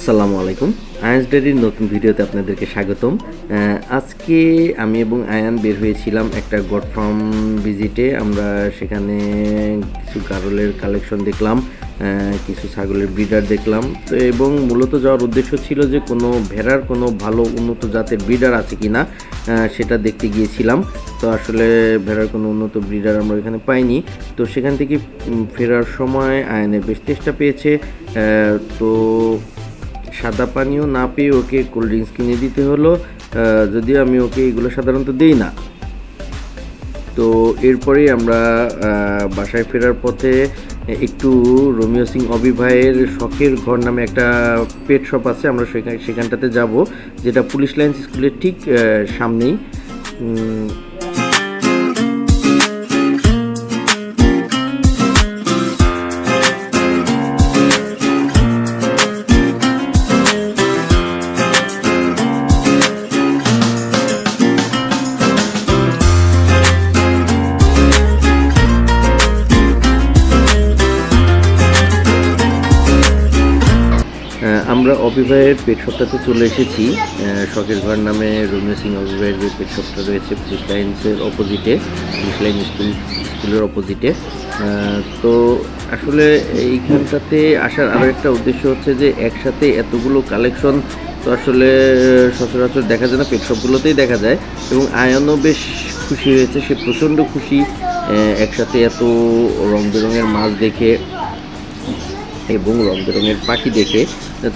আসসালামু আলাইকুম। আয়ান্স ডেইরির নতুন ভিডিওতে আপনাদেরকে স্বাগতম। আজকে আমি এবং আয়ান বের হয়েছিলাম একটা গট ফার্ম ভিজিটে। আমরা সেখানে কিছু গারলের কালেকশন দেখলাম, কিছু ছাগলের ব্রিডার দেখলাম। তো এবং মূলত যাওয়ার উদ্দেশ্য ছিল যে কোনো ভেড়ার কোনো ভালো উন্নত জাতের ব্রিডার আছে কি না সেটা দেখতে গিয়েছিলাম। তো আসলে ভেড়ার কোনো উন্নত ব্রিডার আমরা এখানে পাইনি। তো সেখান থেকে ফেরার সময় আয়ানের বেশ চেষ্টা পেয়েছে। তো সাদা পানীয় না পেয়ে ওকে কোল্ড ড্রিঙ্কস কিনে দিতে হলো, যদিও আমি ওকে এগুলো সাধারণত দিই না। তো এরপরেই আমরা বাসায় ফেরার পথে একটু রোমিও সিং অবি ভাইয়ের শখের ঘর নামে একটা পেট শপ আছে, আমরা সেখানটাতে যাব, যেটা পুলিশ লাইন্স স্কুলের ঠিক সামনেই। আমরা অবি ভাইয়ের পেট শপটাতে চলে এসেছি। শখের ঘর নামে রোমিও সিং অবি ভাইয়ের যে পেট শপটা রয়েছে পুলিশ লাইন্সের অপোজিটে, পুলিশ লাইন স্কুলের অপোজিটে। তো আসলে এইখানটাতে আসার আরও একটা উদ্দেশ্য হচ্ছে যে একসাথে এতগুলো কালেকশন তো আসলে সচরাচর দেখা যায় না, পেট শপগুলোতেই দেখা যায়। এবং আয়ানও বেশ খুশি হয়েছে, সে প্রচণ্ড খুশি একসাথে এত রং বেরঙের মাছ দেখে এবং রং বেরঙের পাখি দেখে।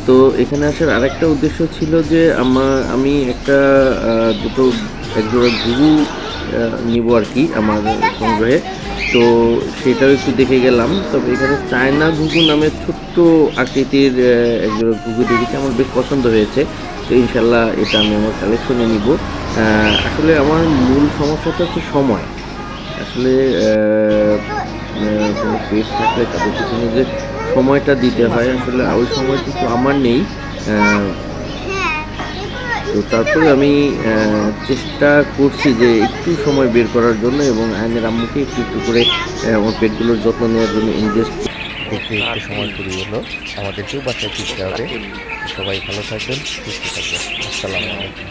তো এখানে আসার আরেকটা উদ্দেশ্য ছিল যে আমি একটা একজোড়া ঘুঘু নিব আর কি আমার সংগ্রহে। তো সেটাও একটু দেখে গেলাম। তবে এখানে চায়না ঘুঘু নামের ছোট্ট আকৃতির একজোড়া ঘুঘু দেখেছি, আমার বেশ পছন্দ হয়েছে। তো ইনশাল্লাহ এটা আমি আমার কালেকশনে নিব। আসলে আমার মূল সমস্যাটা হচ্ছে সময়। আসলে কোনো পেট থাকলে তাদের পিছনে যে সময়টা দিতে হয়, আসলে ওই সময়টা তো আমার নেই। তো তারপরে আমি চেষ্টা করছি যে একটু সময় বের করার জন্য এবং আয়নের আম্মুকে একটু একটু করে আমার পেটগুলোর যত্ন নেওয়ার জন্য ইনভেস্ট করতে একটু সময় শুরু হলো। আমাদেরকেও বাসায় ফিরতে হবে। সবাই ভালো থাকবেন, সুস্থ থাকবেন। আসসালামু আলাইকুম।